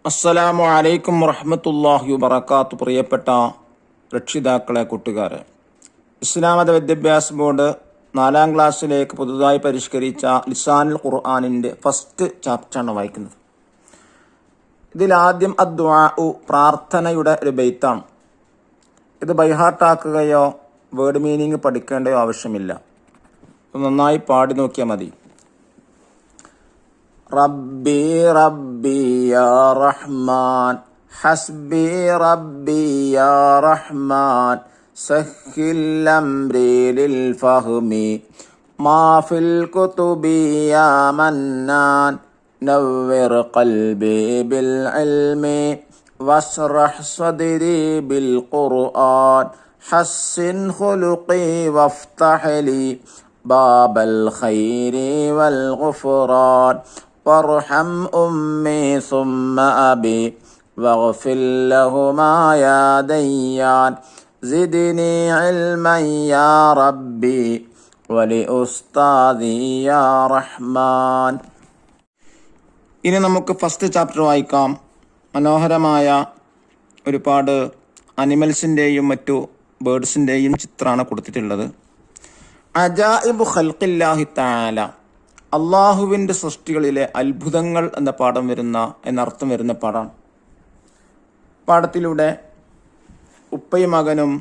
അസ്സലാമു അലൈക്കും വറഹ്മത്തുള്ളാഹി വബറകാതുഹു. പ്രിയപ്പെട്ട രക്ഷിതാക്കളെ, കൂട്ടുകാരെ, ഇസ്ലാമത വിദ്യാഭ്യാസ ബോർഡ് 4ാം ക്ലാസ്സിലേക്ക് പുതുതായി പരിഷ്കരിച്ച ലിസാനുൽ ഖുർആനിൻ്റെ ഫസ്റ്റ് ചാപ്റ്ററാണ് വായിക്കുന്നത്. ഇതിലാദ്യം അദ്ദുആഉ, പ്രാർത്ഥനയുടെ ഒരു ബെയ്ത്താണ്. ഇത് ബൈഹാർട്ടാക്കുകയോ വേർഡ് മീനിങ് പഠിക്കേണ്ടയോ ആവശ്യമില്ല. നന്നായി പാടി നോക്കിയാൽ മതി. റബ്ബി റബ്ബി യാ റഹ്മാൻ, ഹസ്ബി റബ്ബി യാ റഹ്മാൻ, സഹ്ഹിൽ അംരി ലിൽ ഫഹ്മി മാ ഫിൽ കുതുബി യാ മന്നാൻ, നവ്വിർ ഖൽബി ബിൽ ഇൽമി വശ്റഹ് സദ്രി ബിൽ ഖുർആൻ, ഹസ്സിൻ ഖുലുഖി വഫ്തഹ് ലി ബാബൽ ഖൈരി വൽ ഗുഫ്റാൻ, വർഹം ഉമ്മി സുമ്മ അബി വഗ്ഫിർ ലഹുമാ യാ ദയ്യാൻ, സിദ്നി ഇൽമൻ യാ റബ്ബി വലി ഉസ്താദി യാ റഹ്മാൻ. ഇനി നമുക്ക് ഫസ്റ്റ് ചാപ്റ്റർ വായിക്കാം. മനോഹരമായ ഒരുപാട് അനിമൽസിൻ്റെയും മറ്റു ബേർഡ്സിൻ്റെയും ചിത്രമാണ് കൊടുത്തിട്ടുള്ളത്. അജായിബു ഖൽഖില്ലാഹി തആല, അള്ളാഹുവിൻ്റെ സൃഷ്ടികളിലെ അത്ഭുതങ്ങൾ എന്നർത്ഥം വരുന്ന പാഠമാണ്. പാഠത്തിലൂടെ ഉപ്പയും മകനും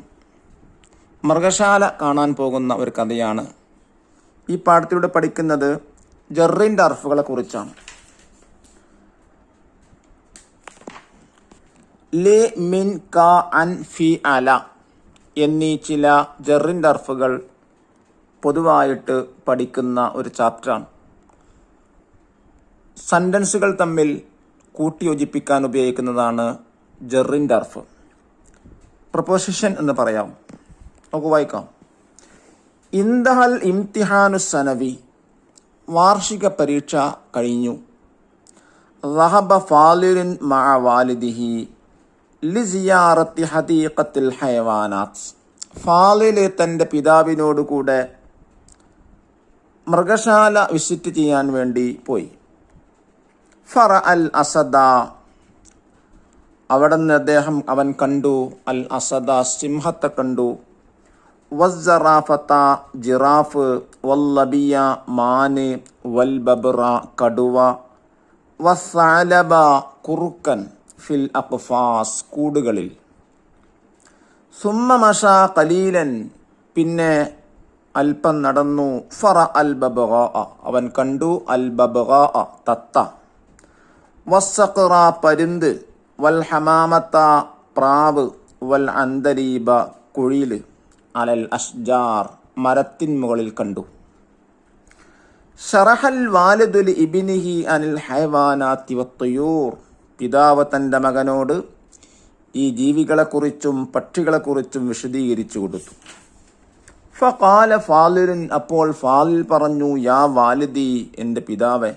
മൃഗശാല കാണാൻ പോകുന്ന ഒരു കഥയാണ്. ഈ പാഠത്തിലൂടെ പഠിക്കുന്നത് ജറിൻ്റെ അർഫുകളെ കുറിച്ചാണ്. ലി, മിൻ, ക, അൻ, ഫി, അല എന്നീ ചില ജറിൻ്റെ അർഫുകൾ പൊതുവായിട്ട് പഠിക്കുന്ന ഒരു ചാപ്റ്ററാണ്. സെൻറ്റൻസുകൾ തമ്മിൽ കൂട്ടിയോജിപ്പിക്കാൻ ഉപയോഗിക്കുന്നതാണ് ജറിൻ്റെ അർഫ്. പ്രൊപ്പോസിഷൻ എന്ന് പറയാം. നമുക്ക് വായിക്കാം. ഇന്ദഹൽ ഇംതിഹാനു സനവി, വാർഷിക പരീക്ഷ കഴിഞ്ഞു. റഹബ ഫാലിലുൻ മഅ വാലിദിഹി ലിസിയാറത്തി ഹദീഖത്തിൽ ഹയവാനാത്ത്, ഫാലില് തൻ്റെ പിതാവിനോടുകൂടെ മൃഗശാല വിസിറ്റ് ചെയ്യാൻ വേണ്ടി പോയി. ഫറ അൽ അസദ, അവിടെ നിന്ന് അവൻ കണ്ടു അൽ അസദ, സിംഹത്തെ കണ്ടു. വസ്സറാഫത്ത, ജിറാഫ്. വല്ലബിയ, മാന്. വൽബബ്ര, കടുവ. വസ്സഅലബ, കുറുക്കൻ. ഫിൽ അഖ്ഫാസ്, കൂടുകളിൽ. സുമ്മ മഷ ഖലീലൻ, പിന്നെ അല്പം നടന്നു. ഫറ അൽ ബബ്ഗാ, അവൻ കണ്ടു അൽ ബബ്ഗാ, തത്ത. വസ്സഖ്റ, പരുന്ത്. വൽ ഹമാമത്ത, പ്രാവ്. വൽ അന്തരീബ, കുഴിൽ. അലൽ അഷ്ജാർ, മരത്തിൻ മുകളിൽ കണ്ടു. ശറഹൽ വാലിദു ലി ഇബ്നിഹി അനിൽ ഹയവാനാത്തി വത്തുയൂർ, പിതാവ് തൻ്റെ മകനോട് ഈ ജീവികളെക്കുറിച്ചും പക്ഷികളെക്കുറിച്ചും വിശദീകരിച്ചു കൊടുത്തു. ഫഖാല ഫാലിലുൻ, അപ്പോൾ ഫാലിൽ പറഞ്ഞു, യാ വാലിദി, എൻ്റെ പിതാവേ,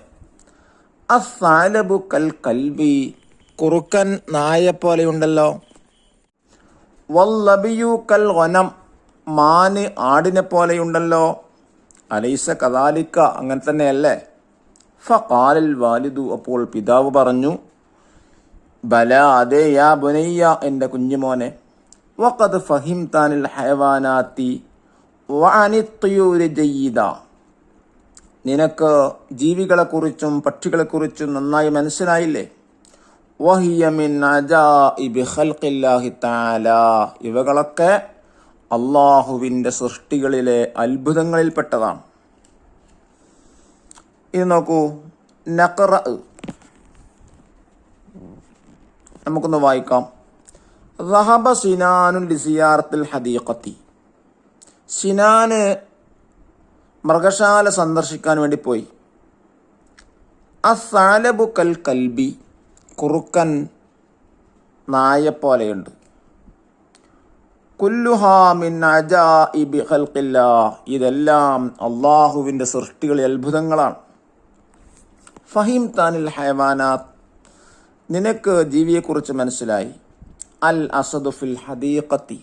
അസ്സാലബു കൽ കൽബി, കുറുക്കൻ നായെപ്പോലെയുണ്ടല്ലോ. വല്ലബിയു കൽ ഗനം, മാന് ആടിനെ പോലെയുണ്ടല്ലോ. അലൈസ കദാലിക, അങ്ങനെ തന്നെയല്ലേ. ഫഖാലൽ വാലിദു, അപ്പോൾ പിതാവ് പറഞ്ഞു, ബല, അതെ. യാ ബുനയ്യ, എൻ്റെ കുഞ്ഞുമോനെ. വഖദ് ഫഹിംതാനിൽ ഹയവാനാത്തി വഅനിത്തുയൂരി ജയ്യിദ, നിനക്ക് ജീവികളെക്കുറിച്ചും പക്ഷികളെക്കുറിച്ചും നന്നായി മനസ്സിലായില്ലേ. വഹിയ മിൻ അജാഇബി ഖൽഖില്ലാഹി തആല, ഇവകളൊക്കെ അള്ളാഹുവിൻ്റെ സൃഷ്ടികളിലെ അത്ഭുതങ്ങളിൽപ്പെട്ടതാണ്. ഇത് നോക്കൂ, നഖറ, നമുക്കൊന്ന് വായിക്കാം. റഹബ സിനാനുൻ ലിസിയാറത്തിൽ ഹദീഖത്തി, സിനാന് മൃഗശാല സന്ദർശിക്കാൻ വേണ്ടി പോയി. അസ്സാലബു കൽ കൽബി, കുറുക്കൻ നായെപ്പോലെയുണ്ട്. കുല്ലുഹാ മിൻ അജാഇബി ഖൽഖില്ലാഹ്, ഇതെല്ലാം അള്ളാഹുവിൻ്റെ സൃഷ്ടികളിലെ അത്ഭുതങ്ങളാണ്. ഫഹിം താനിൽ ഹയവാനാത്ത്, നിനക്ക് ജീവിയെക്കുറിച്ച് മനസ്സിലായി. അൽ അസദു ഫിൽ ഹദീഖത്തി,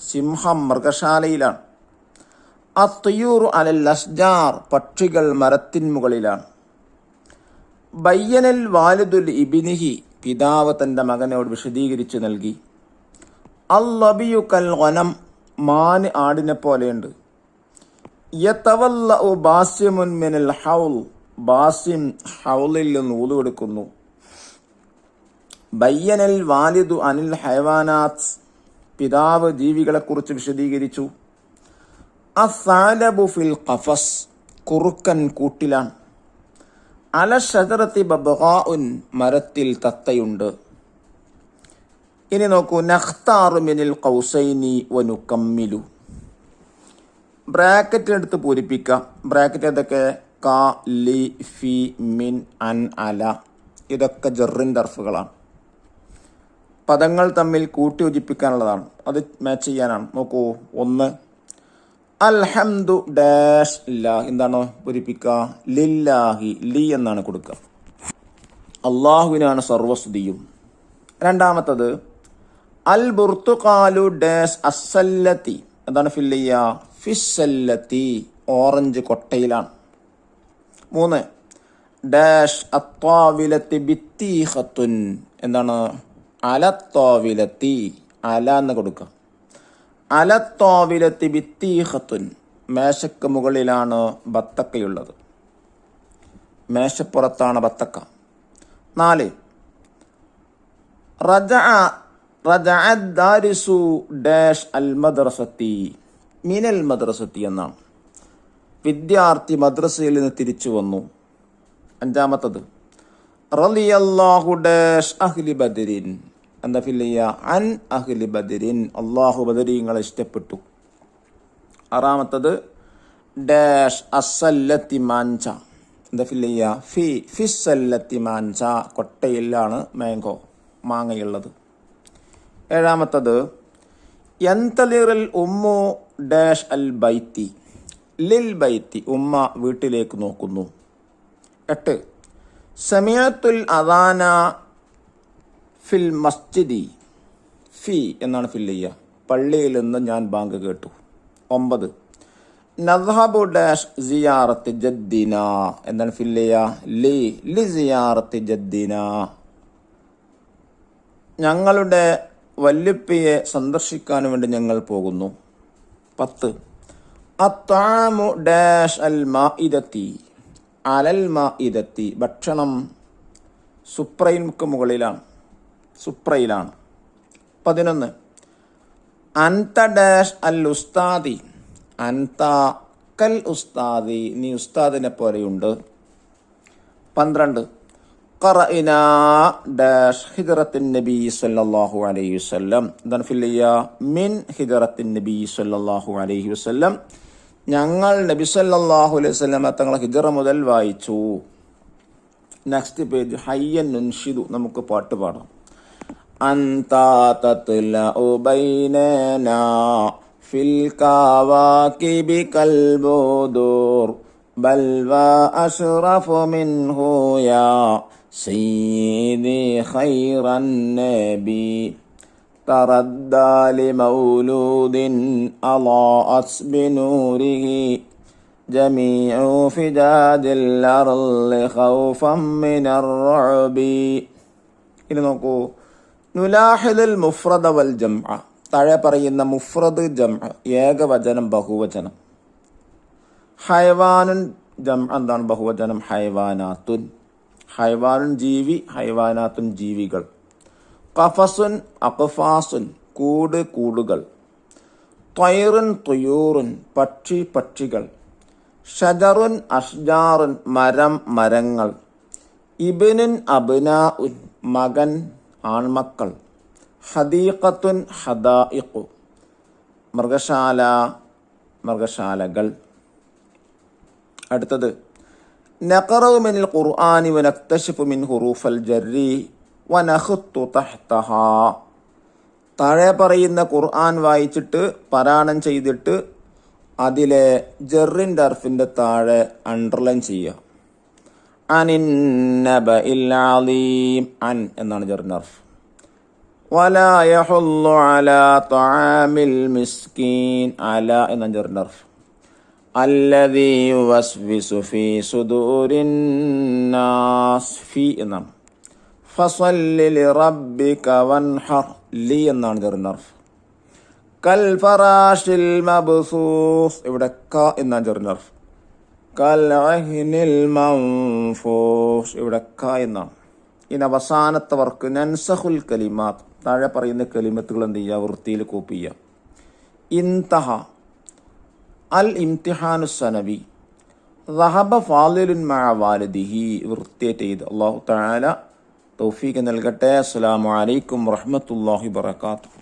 സിംഹം മൃഗശാലയിലാണ്. അത്യുറു അലൽ അസ്ജാർ, പക്ഷികൾ മരത്തിൻ മുകളിലാണ്. ബയ്യനൽ വാലിദുൽ ഇബ്നിഹി, പിതാവ് തൻ്റെ മകനോട് വിശദീകരിച്ചു നൽകി. അല്ലബിയു കൽ ഗനം, മാന് ആടിനെ പോലെയുണ്ട്. യതവല്ലഉ ബാസിമുൻ മിനൽ ഹൗൽ, ബാസിം ഹൗലിൽ നിന്ന് വുളു എടുക്കുന്നു. ബയ്യനൽ വാലിദു അനിൽ ഹൈവാനാത്ത്, പിതാവ് ജീവികളെക്കുറിച്ച് വിശദീകരിച്ചു. അസ്സാലബു ഫിൽ ഖഫസ്, കുറുക്കൻ കൂട്ടിലാണ്. അല ഷജറത്തി ബബ്ഗാഉൻ, മരത്തിൽ തത്തയുണ്ട്. ഇനി നോക്കൂ, നഖ്താറു മിനൽ ഖൗസൈനി വനുകമ്മിലു, ബ്രാക്കറ്റിനെടുത്ത് പൂരിപ്പിക്കാം. ബ്രാക്കറ്റ് ഏതൊക്കെ? ക, ലി, ഫി, മിൻ, അൻ, അല, ഇതൊക്കെ ജറിൻ്റെ അർഫുകളാണ്. പദങ്ങൾ തമ്മിൽ കൂട്ടി യോജിപ്പിക്കാനുള്ളതാണ്, അത് മാച്ച് ചെയ്യാനാണ്. നോക്കൂ, 1 അൽഹംദു ഡാഷ് ലാ, എന്താണ് പൂരിപ്പിക്കുക? ലില്ലാഹി, ലി എന്നാണ് കൊടുക്കുക. അള്ളാഹുവിനാണ് സർവസ്തുതിയും. രണ്ടാമത്തത് അൽ ബുർത്തുഖാലു ഡാഷ് അസ്സല്ലത്തി, എന്താണ് ഫില്ല് ചെയ്യുക? ഫിസ്സല്ലത്തി, ഓറഞ്ച് കൊട്ടയിലാണ്. 3 ഡാഷ് അത്വാവിലത്തി ബിത്തീഖത്തുൻ, എന്താണ്? അലത്തോവിലത്തി, അല എന്ന് കൊടുക്കുക. അലത്തോവിലത്തി ബിത്തീഖത്തുൻ, മേശക്ക് മുകളിലാണ് ബത്തക്കയുള്ളത്, മേശപ്പുറത്താണ് ബത്തക്ക. 4 റജഅ ദാരിസു ഡാഷ് അൽ മദ്രസത്തി മിനൽ മദ്രസത്തി എന്നാണ്, വിദ്യാർത്ഥി മദ്രസയിൽ നിന്ന് തിരിച്ചു വന്നു. 5 റളിയല്ലാഹു ഡാഷ് അഹ്ലി ബദരിൻ, എന്താ ഫില്ല് ചെയ്യുക? അൻ അഹ്ലി ബദരിൻ, അള്ളാഹു ബദരീങ്ങളെ ഇഷ്ടപ്പെട്ടു. 6 ഡാഷ് അസ്സല്ലത്തി മാഞ്ച, എന്താ ഫില്ല് ചെയ്യുക? ഫിസ്സല്ലത്തി മാഞ്ച, കൊട്ടയിലാണ് മാംഗോ, മാങ്ങയുള്ളത്. 7 യന്തലിറൽ ഉമ്മു ഡാഷ് അൽ ബൈത്തി ലിൽ ബൈത്തി, ഉമ്മ വീട്ടിലേക്ക് നോക്കുന്നു. 8 സമയത്തുൽ അദാന ഫിൽ മസ്ജിദി, ഫി എന്നാണ് ഫില്ല് ചെയ്യുക, പള്ളിയിൽ നിന്ന് ഞാൻ ബാങ്ക് കേട്ടു. 9 നദ്ഹബു ഡാഷ് സിയാറത്ത് ജദ്ദിന, എന്താണ് ഫില്ല് ചെയ്യുക? ലി സിയാറത്ത് ജദ്ദിന, ഞങ്ങളുടെ വല്യപ്പയെ സന്ദർശിക്കാൻ വേണ്ടി ഞങ്ങൾ പോകുന്നു. 10 അത്താമു ഡാഷ് അൽ മാഇദത്തി അലൽ മാഇദത്തി, ഭക്ഷണം സുപ്രയിൻക്ക് മുകളിലാണ്, സുപ്രയിലാണ്. 11 അൻത ഡാഷ് അൽ ഉസ്താദി, അൻത കൽ ഉസ്താദി, നീ ഉസ്താദിനെ പോലെയുണ്ട്. 12 ഖറഇനാ ഡാഷ് ഹിജ്റത്തിൻ നബി സല്ലല്ലാഹു അലൈഹി വസല്ലം, എന്താണ് ഫില്ല് ചെയ്യുക? മിൻ ഹിജ്റത്തിൻ നബി സല്ലല്ലാഹു അലൈഹി വസല്ലം, ഞങ്ങൾ നബി സല്ലല്ലാഹു അലൈഹി വസല്ലം തങ്ങളെ ഹിജ്റ മുതൽ വായിച്ചു. നെക്സ്റ്റ് പേജ് ഹയ്യൻ നുൻഷിദു, നമുക്ക് പാട്ട് പാടാം. അൻത തത്ലഉ ബൈനനാ ഫിൽ കവാകിബി കൽ ബുദൂർ ബൽ വ അഷ്റഫു മിൻഹു യാ സയ്യിദി ഖൈറൻ നബി തറദ്ദാ ലിമൗലൂദിൻ അളാഅത് ബിനൂരിഹി ജമീഉ ഫിജാദിൽ അർളി ഖൗഫൻ മിനർ റഅബി. ഇനി നോക്കൂ, നുലാഹിദുൽ മുഫ്രദ വൽ ജംഅ, താഴെ പറയുന്ന മുഫ്രദ് ജംഅ, ഏകവചനം ബഹുവചനം. ഹൈവാനുൻ ജംഅ, എന്താണ് ബഹുവചനം? ഹൈവാനാത്തുൻ, ഹൈവാനുൻ ജീവി, ഹൈവാനാത്തുൻ ജീവികൾ. ഖഫസുൻ അഖ്ഫാസുൻ, കൂട് കൂടുകൾ. ത്വയ്റുൻ തുയൂറുൻ, പക്ഷി പക്ഷികൾ. ഷജറുൻ അഷ്ജാറുൻ, മരം മരങ്ങൾ. ഇബ്നുൻ അബ്നാഉൻ, മകൻ ആൺമക്കൾ. ഹദീഖത്തുൻ ഹദായിഖു, മൃഗശാല മൃഗശാലകൾ. അടുത്തത് നഖറഉ മിനൽ ഖുർആനി വനക്തശിഫു മിൻ ഹുറൂഫൽ ജർരി വനഖുത്തു തഹ്തഹാ, താഴെ പറയുന്ന ഖുർആൻ വായിച്ചിട്ട് പാരായണം ചെയ്തിട്ട് അതിലെ ജറിൻ്റെ അർഫിൻ്റെ താഴെ അണ്ടർലൈൻ ചെയ്യുക. അനിൻ നബഇൽ അളീം, അൻ എന്നാണ് ജറിൻ്റെ അർഫ്. വലാ യഹുല്ലു അലാ തആമിൽ മിസ്കീൻ, അല എന്നാണ് ജറിൻ്റെ അർഫ്. അല്ലദീ യുവസ്വിസു ഫീ സുദൂരിൻ നാസ്, ഫീ എന്നാണ്. ഫസല്ലി ലിറബ്ബിക വൻഹർ. ലി എന്നാണ് ചെറുനർഫ്. കൽ ഫറാഷിൽ മബ്സൂസ്, ഇവിടെ ക എന്നാണ് ചെറുനർഫ്. കൽ അഹ്നിൽ മൻഫൂസ്, ഇവിടെ ക എന്നാണ്. ഇനി അവസാനത്തെ വർക്ക് നൻസഖുൽ കലിമാത്ത്, താഴെ പറയുന്ന കലിമത്തുകൾ എന്ത് ചെയ്യുക, വൃത്തിയിൽ കോപ്പി ചെയ്യുക. ഇൻതഹ അൽ ഇംതിഹാനു സനവി ദഹബ ഫാളിലുൻ മഅ വാലിദിഹി, വൃത്തിയായിട്ട് ചെയ്ത്. അല്ലാഹു തആല തൗഫീഖ് നൽകട്ടെ. അസ്സലാമു അലൈക്കും വറഹ്മത്തുള്ളാഹി വബറകാതുഹു.